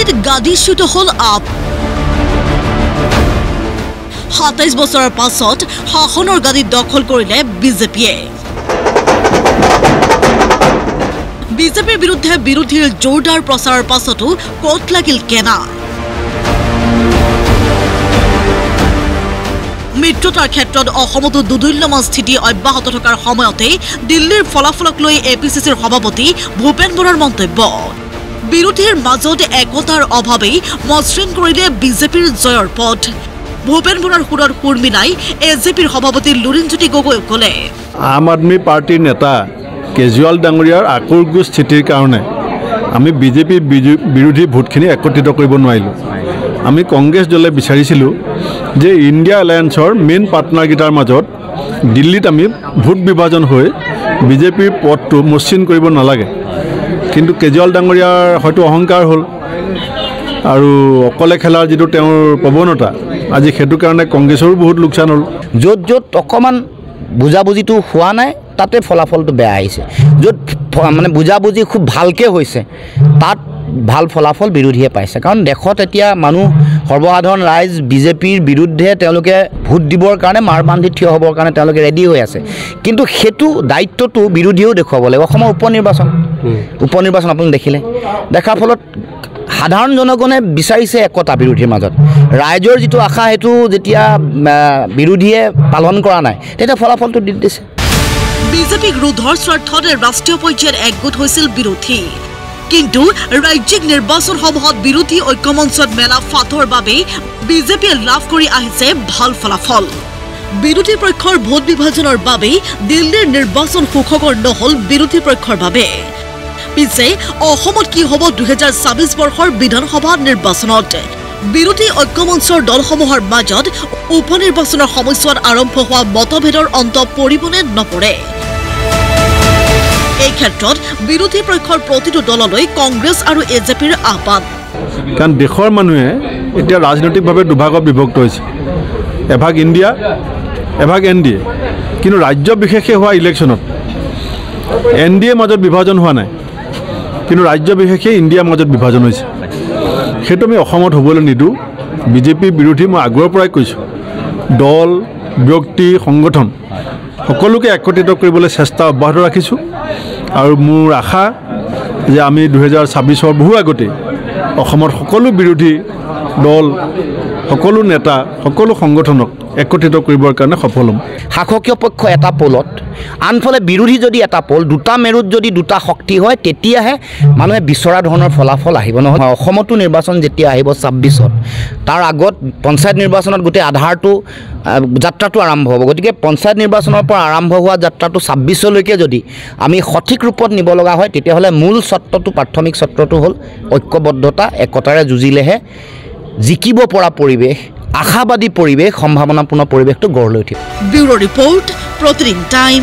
বিজেপিত গাদীচ্যুত হল আপ ২৭ বছৰৰ পাছত শাসনৰ গাদী দখল কৰিলে বিজেপিয়ে বিজেপিৰ বিৰুদ্ধে বিৰোধীৰ জোৰদাৰ প্ৰচাৰৰ পাছতো ক'ত লাগিল কেনা মিত্ৰতাৰ ক্ষেত্ৰত অসমতো দুদুল্যমান স্থিতি অব্যাহত থকাৰ সময়তে দিল্লীৰ ফলাফলক লৈ এপিচিচিৰ সভাপতি ভূপেন বৰাৰ মন্তব্য বিৰোধীৰ মাজত একতাৰ অভাৱে মসৃণ কৰিলে বিজেপিৰ জয়ৰ পথ ভূপেন বৰাৰ সুৰৰ সুৰ মিলাই এজেপিৰ সভাপতি লুৰিণজ্যোতি গগৈ ক'লে আম আদমি পাৰ্টিৰ নেতা কেজৰিৱাল ডাঙৰীয়াৰ আকৰ্ষণ স্থিতিৰ কাৰণে আমি বিজেপিৰ বিৰোধী ভোটখিনি একত্ৰিত কৰিব নোৱাৰিলোঁ আমি কংগ্ৰেছ দলে বিচাৰিছিলোঁ যে ইণ্ডিয়া এলায়েন্সৰ মেইন পাৰ্টনাৰকেইটাৰ মাজত দিল্লীত আমি ভোট বিভাজন হৈ বিজেপিৰ পথটো মসৃণ কৰিব নালাগে কিন্তু কেজৰিৱাল ডাঙৰীয়াৰ হয়তো অহংকাৰ হ'ল আৰু অকলে খেলাৰ যিটো তেওঁৰ প্ৰৱণতা আজি সেইটো কাৰণে কংগ্ৰেছৰো বহুত লোকচান হ'ল য'ত য'ত অকণমান বুজাবুজিটো হোৱা নাই তাতে ফলাফলটো বেয়া আহিছে য'ত মানে বুজাবুজি খুব ভালকৈ হৈছে তাত ভাল ফলাফল বিৰোধীয়ে পাইছে কাৰণ দেশত এতিয়া মানুহ সৰ্বসাধাৰণ ৰাইজ বিজেপিৰ বিৰুদ্ধে তেওঁলোকে ভোট দিবৰ কাৰণে মাৰ বান্ধি থিয় হ'বৰ কাৰণে তেওঁলোকে ৰেডি হৈ আছে কিন্তু সেইটো দায়িত্বটো বিৰোধীয়েও দেখুৱাব লাগিব অসমৰ উপনিৰ্বাচন আপুনি দেখিলে দেখাৰ ফলত সাধাৰণ জনগণে বিচাৰিছে একতা বিৰোধীৰ মাজত ৰাইজৰ যিটো আশা সেইটো যেতিয়া বিৰোধীয়ে পালন কৰা নাই তেতিয়া ফলাফলটো দি দিছে বিজেপিক ৰোধৰ স্বাৰ্থত ৰাষ্ট্ৰীয় পৰ্যায়ত একগোট হৈছিল বিৰোধী কিন্তু ৰাজ্যিক নিৰ্বাচনসমূহত বিৰোধী ঐক্যমঞ্চত মেলা ফাটৰ বাবে বিজেপিয়ে লাভ কৰি আহিছে ভাল ফলাফল বিৰোধী পক্ষৰ ভোট বিভাজনৰ বাবে দিল্লীৰ নিৰ্বাচন সুখকৰ নহল বিৰোধী পক্ষৰ বাবে পিছে অসমত কি হ'ব 2026 বৰ্ষৰ বিধানসভা নিৰ্বাচনত বিৰোধী ঐক্যমঞ্চৰ দলসমূহৰ মাজত উপনিৰ্বাচনৰ সময়ছোৱাত আৰম্ভ হোৱা মতভেদৰ অন্ত পৰিবনে নপৰে এই ক্ষেত্ৰত বিৰোধী পক্ষৰ প্ৰতিটো দললৈ কংগ্ৰেছ আৰু এজেপিৰ আহ্বান কাৰণ দেশৰ মানুহে এতিয়া ৰাজনৈতিকভাৱে দুভাগত বিভক্ত হৈছে এভাগ ইণ্ডিয়া এভাগ এনডিএ কিন্তু ৰাজ্য বিশেষে হোৱা ইলেকশ্যনত এনডিএ মাজত বিভাজন হোৱা নাই কিন্তু ৰাজ্য বিশেষে ইণ্ডিয়াৰ মাজত বিভাজন হৈছে সেইটো আমি অসমত হ'বলৈ নিদিওঁ বিজেপি বিৰোধী মই আগৰ পৰাই কৈছোঁ দল ব্যক্তি সংগঠন সকলোকে একত্ৰিত কৰিবলৈ চেষ্টা অব্যাহত ৰাখিছোঁ আৰু মোৰ আশা যে আমি 2026 বহু আগতে অসমৰ সকলো বিৰোধী দল সকলো নেতা সকলো সংগঠনক একত্ৰিত কৰিবৰ কাৰণে সফল হ'ম শাসকীয় পক্ষ এটা পোলত আনফালে বিৰোধী যদি এটা পোল দুটা মেৰুত যদি দুটা শক্তি হয় তেতিয়াহে মানুহে বিচৰা ধৰণৰ ফলাফল আহিব নহয় অসমতো নিৰ্বাচন যেতিয়া আহিব 26ত তাৰ আগত পঞ্চায়ত নিৰ্বাচনত গোটেই আধাৰটো যাত্ৰাটো আৰম্ভ হ'ব গতিকে পঞ্চায়ত নিৰ্বাচনৰ পৰা আৰম্ভ হোৱা যাত্ৰাটো 26লৈকে যদি আমি সঠিক ৰূপত নিব লগা হয় তেতিয়াহ'লে মূল চৰ্তটো প্ৰাথমিক চৰ্তটো হ'ল ঐক্যবদ্ধতা একতাৰে যুঁজিলেহে জিকিব পৰা পৰিৱেশ আশাবাদী পৰিৱেশ সম্ভাৱনাপূৰ্ণ পৰিৱেশটো গঢ় লৈ উঠিব ব্যুৰো ৰিপৰ্ট প্ৰতিদিন টাইম